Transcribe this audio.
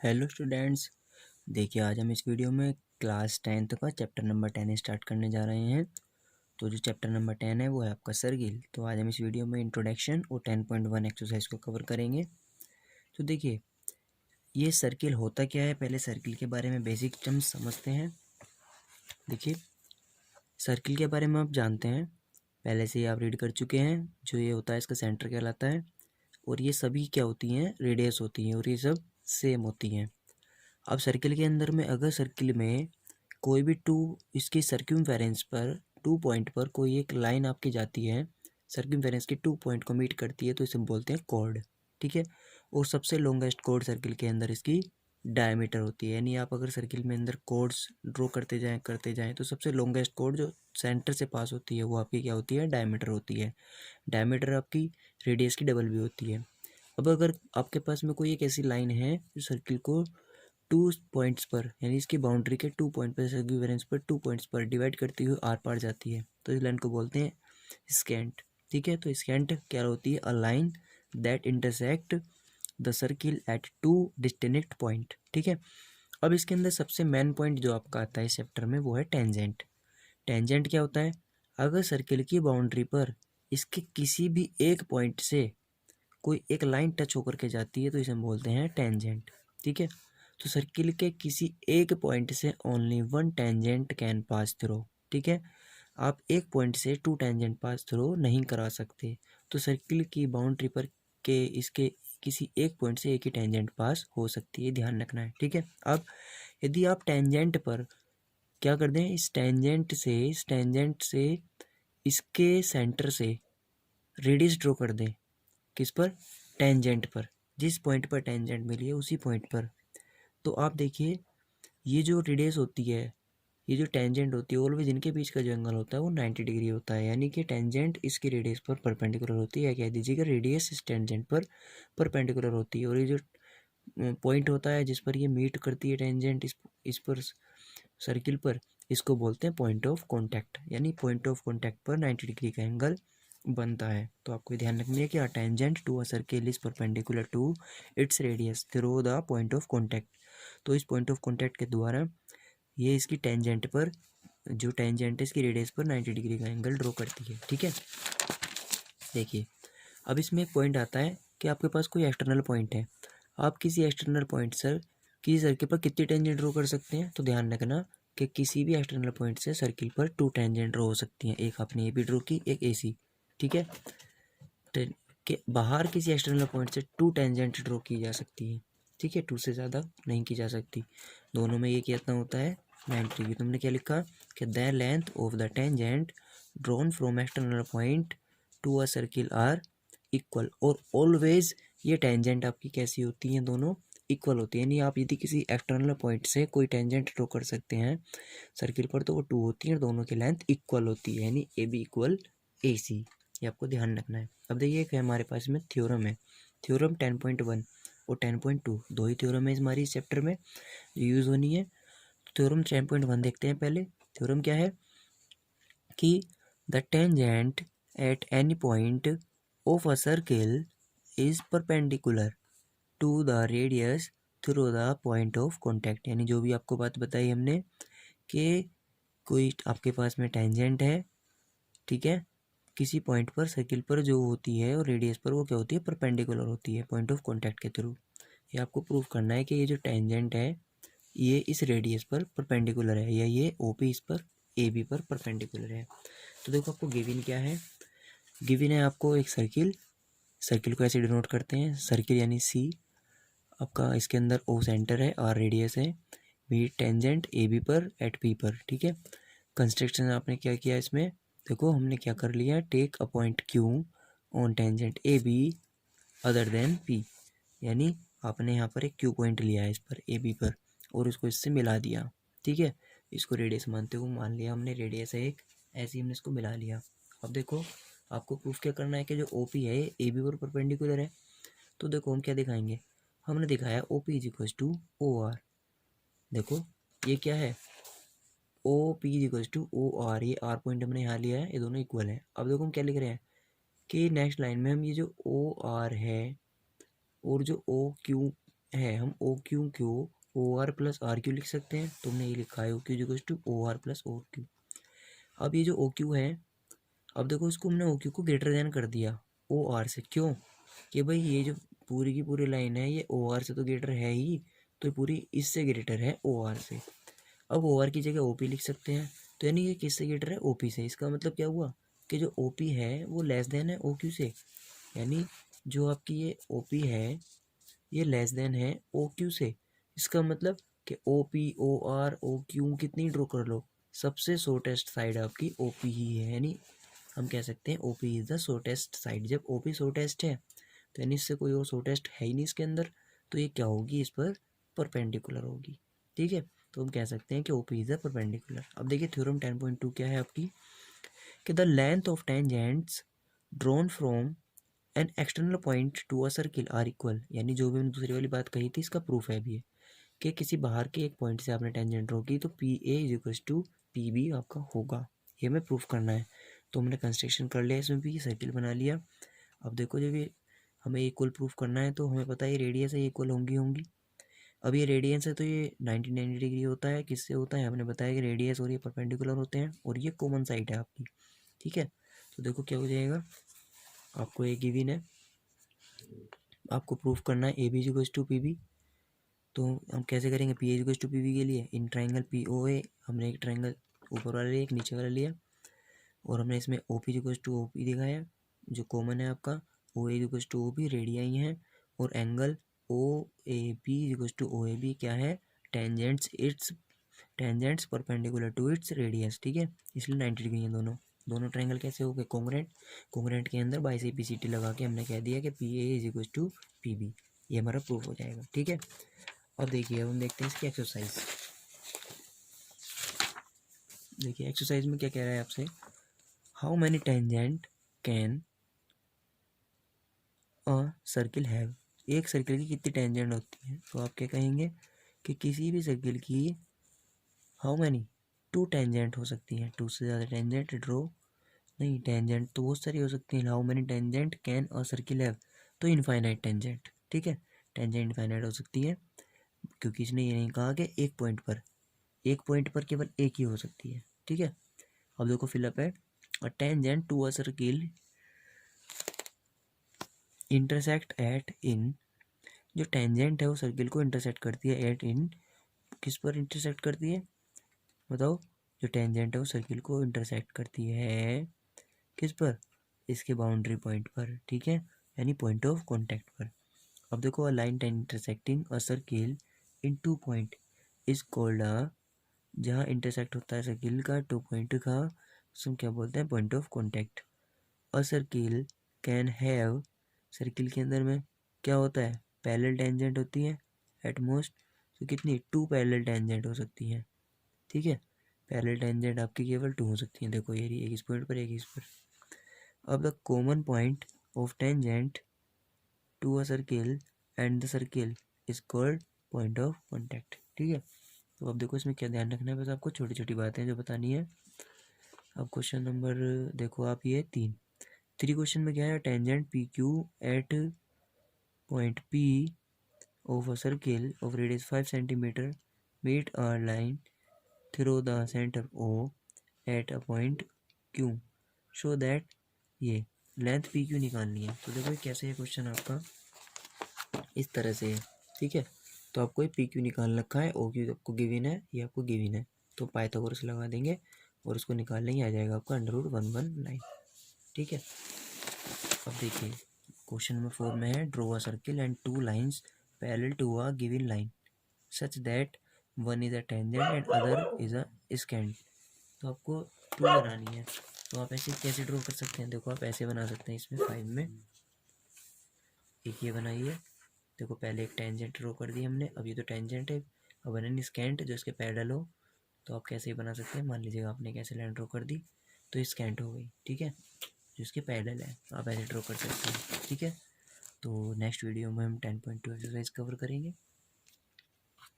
Hello students. देखिए आज हम इस वीडियो में क्लास 10th का चैप्टर नंबर 10 स्टार्ट करने जा रहे हैं। तो जो चैप्टर नंबर 10 है वो है आपका सर्किल। तो आज हम इस वीडियो में इंट्रोडक्शन और 10.1 एक्सरसाइज को कवर करेंगे। तो देखिए ये सर्किल होता क्या है, पहले सर्किल के बारे में बेसिक टर्म्स समझते हैं। देखिए सर्किल के बारे में आप जानते हैं, पहले से ही आप रीड कर चुके हैं। जो ये होता है इसका सेंटर कहलाता है और ये सभी क्या होती हैं, रेडियस होती हैं और ये सब सेम होती हैं। अब सर्किल के अंदर में अगर सर्किल में कोई भी टू इसकी सर्क्यूम्फेरेंस पर 2 पॉइंट पर कोई एक लाइन आपकी जाती है, सर्क्यूम्फेरेंस के 2 पॉइंट को मीट करती है, तो इसे बोलते हैं कॉर्ड। ठीक है। और सबसे लॉन्गेस्ट कॉर्ड सर्किल के अंदर इसकी डायमीटर होती है। यानी आप अगर सर्किल में अंदर कॉर्ड्स ड्रॉ करते जाएं तो सबसे लॉन्गेस्ट कॉर्ड जो सेंटर से पास होती है वो आपकी क्या होती है, डायमीटर होती है। डायमीटर आपकी रेडियस की डबल भी होती है। अब अगर आपके पास में कोई एक ऐसी लाइन है जो सर्किल को 2 पॉइंट्स पर, यानी इसकी बाउंड्री के 2 पॉइंट पर, सर्क्यूफेरेंस पर 2 पॉइंट्स पर डिवाइड करती हुई आर पार जाती है, तो इस लाइन को बोलते हैं स्कैंट। ठीक है। तो स्कैंट क्या होती है, a line that intersect the circle eight 2 distinct point. ठीक है। अब इसके अंदर सबसे मेन पॉइंट जो आपका आता है इस चैप्टर में वो है टेंजेंट। टेंजेंट क्या होता है, अगर सर्किल की बाउंड्री पर इसके किसी भी एक पॉइंट से कोई एक लाइन टच होकर के जाती है तो इसे हम बोलते हैं टेंजेंट। ठीक है। तो सर्किल के किसी एक पॉइंट से only one tangent can pass through. ठीक है। आप एक पॉइंट से 2 टेंजेंट पास थ्रू नहीं करा सकते। तो सर्किल की बाउंड्री पर के इसके किसी एक पॉइंट से एक ही टेंजेंट पास हो सकती है, ध्यान रखना है। ठीक है। अब यदि आप टेंजेंट पर क्या कर दें, इस टेंजेंट से इसके सेंटर से रेडियस ड्रॉ कर दें। किस पर, टेंजेंट पर। जिस पॉइंट पर टेंजेंट मिली है उसी पॉइंट पर। तो आप देखिए ये जो रेडियस होती है, ये जो टेंजेंट होती है, ऑलवेज इनके बीच का जो एंगल होता है वो 90 डिग्री होता है। यानी कि टेंजेंट इसकी रेडियस पर परपेंडिकुलर होती है, कह दीजिएगा रेडियस इस टेंजेंट पर परपेंडिकुलर होती है। और ये जो पॉइंट होता है जिस पर ये मीट करती है टेंजेंट इस पर सर्किल पर, इसको बोलते हैं पॉइंट ऑफ कॉन्टैक्ट। यानी पॉइंट ऑफ कॉन्टैक्ट पर 90 डिग्री का एंगल बनता है। तो आपको ध्यान रखनी है कि a tangent to a circle is perpendicular to its radius through the point of contact. तो इस पॉइंट ऑफ कॉन्टैक्ट के द्वारा ये इसकी टेंजेंट पर, जो टेंजेंट है इसकी रेडियस पर 90 डिग्री का एंगल ड्रॉ करती है। ठीक है। देखिए अब इसमें एक पॉइंट आता है कि आपके पास कोई एक्सटर्नल पॉइंट है, आप किसी एक्सटर्नल पॉइंट से किसी सर्किल पर कितनी टेंजेंट ड्रॉ कर सकते हैं। तो ध्यान रखना कि किसी भी एक्सटर्नल पॉइंट से सर्किल पर 2 टेंजेंट ड्रॉ हो सकती हैं। एक आपने ए बी ड्रॉ की, एक ए सी। ठीक है। के बाहर किसी एक्सटर्नल पॉइंट से 2 टेंजेंट ड्रॉ की जा सकती है। ठीक है। 2 से ज़्यादा नहीं की जा सकती। दोनों में ये कितना होता है, 90 डिग्री। तुमने क्या लिखा कि the length of the tangent drawn from external point to a circle are equal. और ऑलवेज ये टेंजेंट आपकी कैसी होती हैं, दोनों इक्वल होती है। यानी आप यदि किसी एक्सटर्नल पॉइंट से कोई टेंजेंट ड्रॉ कर सकते हैं सर्किल पर तो वो 2 होती है और दोनों की लेंथ इक्वल होती है, यानी ए बी इक्वल ए सी। ये आपको ध्यान रखना है। अब देखिए एक हमारे पास में थ्योरम है, थ्योरम 10.1 और 10.2, दो ही थ्योरम है हमारी इस चैप्टर में जो यूज़ होनी है। थ्योरम 10.1 देखते हैं पहले। थ्योरम क्या है कि the tangent at any point of a circle is perpendicular to the radius through the point of contact. यानी जो भी आपको बात बताई हमने कि कोई आपके पास में टेंजेंट है, ठीक है, किसी पॉइंट पर सर्किल पर जो होती है और रेडियस पर वो क्या होती है, परपेंडिकुलर होती है पॉइंट ऑफ कॉन्टैक्ट के थ्रू। ये आपको प्रूव करना है कि ये जो टेंजेंट है ये इस रेडियस पर परपेंडिकुलर है, या ये ओपी इस पर ए बी पर परपेंडिकुलर है। तो देखो आपको गिवन क्या है, गिवन है आपको एक सर्किल। सर्किल को ऐसे डिनोट करते हैं, सर्किल यानी सी आपका, इसके अंदर ओ सेंटर है, आर रेडियस है, बी टेंजेंट ए बी पर एट पी पर। ठीक है। कंस्ट्रक्शन आपने क्या किया इसमें, देखो हमने क्या कर लिया, take a point Q on tangent A B other than P. यानी आपने यहाँ पर एक क्यू पॉइंट लिया है इस पर ए बी पर और उसको इससे मिला दिया। ठीक है। इसको रेडियस मानते हुए मान लिया हमने, रेडियस है एक, ऐसे ही हमने इसको मिला लिया। अब देखो आपको प्रूफ क्या करना है कि जो ओ पी है ए बी पर परपेंडिकुलर है। तो देखो हम क्या दिखाएंगे, हमने दिखाया O P is equal to O R. देखो ये क्या है, O P is equal to O R, ये आर पॉइंट हमने यहाँ लिया है, ये दोनों इक्वल है। अब देखो हम क्या लिख रहे हैं कि नेक्स्ट लाइन में हम ये जो ओ आर है और जो ओ क्यू है हम ओ क्यू को O R plus R Q लिख सकते हैं। तुमने ये लिखा है O Q equals to O R plus O Q. अब ये जो ओ क्यू है, अब देखो इसको हमने ओ क्यू को ग्रेटर देन कर दिया ओ आर से। क्यों? कि भाई ये जो पूरी की पूरी लाइन है ये ओ आर से तो ग्रेटर है ही, तो ये पूरी इससे ग्रेटर है ओ आर से। अब ओ आर की जगह ओ पी लिख सकते हैं, तो यानी ये किससे ग्रेटर है? ओ पी से। इसका मतलब क्या हुआ कि जो ओ पी है वो लेस देन है ओ क्यू से, यानी जो आपकी ये ओ पी है ये लेस देन है ओ क्यू से। इसका मतलब कि O P O R O Q कितनी ड्रॉ कर लो, सबसे शॉर्टेस्ट साइड आपकी ओ पी ही है, यानी हम कह सकते हैं O P is the shortest side. जब ओ पी शॉर्टेस्ट है तो यानी इससे कोई और शॉर्टेस्ट है ही नहीं इसके अंदर, तो ये क्या होगी? इस पर परपेंडिकुलर होगी। ठीक है, तो हम कह सकते हैं कि O P is the perpendicular. अब देखिए थ्योरम 10.2 क्या है आपकी, कि the length of tangents drawn from an external point to a circle are equal, यानी जो भी मैंने दूसरी वाली बात कही थी इसका प्रूफ है अभी, कि किसी बाहर के एक पॉइंट से आपने टेंजेंट ड्रॉ की तो P A is equal to P B आपका होगा। ये हमें प्रूफ करना है, तो हमने कंस्ट्रक्शन कर लिया, इसमें भी सर्किल बना लिया। अब देखो जब ये हमें इक्वल प्रूफ करना है तो हमें पता है ये रेडियस है, ये इक्वल होंगी होंगी। अब ये रेडियंस है तो ये 90 डिग्री होता है, किससे होता है? हमने बताया कि रेडियस और ये परपेंडिकुलर होते हैं, और ये कॉमन साइड है आपकी। ठीक है, तो देखो क्या हो जाएगा, आपको एक गिवन है, आपको प्रूफ करना है A B equals to P B. तो हम कैसे करेंगे? P A equals to P B के लिए इन ट्राइंगल पी ओ ए हमने एक ट्राइंगल ऊपर वाला लिया एक नीचे वाला लिया, और हमने इसमें O P equals to O P दिखाया जो कॉमन है आपका, O A equals to O P radii हैं, और angle O A B equals to O A B क्या है? Tangents perpendicular to its radius. ठीक है, इसलिए 90 डिग्री हैं दोनों। दोनों ट्रायंगल कैसे हो गए? कॉन्ग्रुएंट। कॉन्ग्रुएंट के अंदर बाइसेपिसिटी लगा के हमने कह दिया कि P A is equal to P B, ये हमारा प्रूफ हो जाएगा। ठीक है, अब देखिए अब हम देखते हैं इसकी एक्सरसाइज। देखिए एक्सरसाइज में क्या कह रहा है आपसे, how many tangent can a circle have, एक सर्किल की कितनी टेंजेंट होती है? तो आप क्या कहेंगे कि किसी भी सर्किल की हाउ मैनी टू टेंजेंट हो सकती हैं, टू से ज़्यादा टेंजेंट ड्रॉ नहीं, टेंजेंट तो बहुत सारी हो सकती हैं। How many tangent can a circle have, तो इनफाइनाइट टेंजेंट। ठीक है, टेंजेंट इनफाइनाइट हो सकती है, क्योंकि इसने ये नहीं कहा कि एक पॉइंट पर केवल एक ही हो सकती है। ठीक है, अब देखो fill up, a tangent to a circle intersect at in, जो टेंजेंट है वो सर्किल को इंटरसेक्ट करती है एट इन, किस पर इंटरसेक्ट करती है बताओ? जो टेंजेंट है वो सर्किल को इंटरसेक्ट करती है किस पर? इसके बाउंड्री पॉइंट पर। ठीक है, यानी पॉइंट ऑफ कॉन्टैक्ट पर। अब देखो, a line intersecting a circle in two point is called a, जहाँ इंटरसेक्ट होता है सर्किल का टू पॉइंट का, उसको क्या बोलते हैं? Point of contact. A circle can have, circle के अंदर में क्या होता है? पैरेलल टेंजेंट होती है एट मोस्ट, तो कितनी? टू पैरेलल टेंजेंट हो सकती हैं। ठीक है, पैरेलल टेंजेंट आपकी केवल टू हो सकती हैं। देखो ये एक इस पॉइंट पर एक इस पर। अब the common point of tangent to a circle and the circle is called point of contact. ठीक है, तो अब देखो इसमें क्या ध्यान रखना है, बस आपको छोटी छोटी बातें जो बतानी है। अब क्वेश्चन नंबर देखो आप, ये थ्री क्वेश्चन में क्या है? Tangent P Q at point P of a circle of radius 5 centimetre meet a line through the centre O at a point Q, show that, ये लेंथ पी क्यू निकालनी है। तो देखो ये कैसे है क्वेश्चन आपका, इस तरह से है। ठीक है, तो आपको ये पी क्यू निकाल रखा है, ओ क्यू आपको गिवन है, ये आपको गिवन है, तो पाइथागोरस लगा देंगे और उसको निकाल लेंगे, आ जाएगा आपका √119। ठीक है, अब देखिए क्वेश्चन नंबर 4 में है, draw a circle and two lines parallel to a given line such that one is a tangent and other is a secant. तो आपको टू बनानी है, तो आप ऐसे कैसे ड्रॉ कर सकते हैं? देखो आप ऐसे बना सकते हैं, इसमें 5 में एक ये बनाइए। देखो पहले एक टेंजेंट ड्रॉ कर दी हमने, अब ये तो टेंजेंट है, अब बना स्कैंट जो इसके पैरेलल हो। तो आप कैसे बना सकते हैं? मान लीजिएगा आपने कैसे लाइन ड्रॉ कर दी, तो ये स्कैंट हो गई। ठीक है, जो इसके पैरेलल है आप ऐसे ड्रॉ कर सकते हैं। ठीक है, तो नेक्स्ट वीडियो में हम 10.2 एक्सरसाइज कवर करेंगे।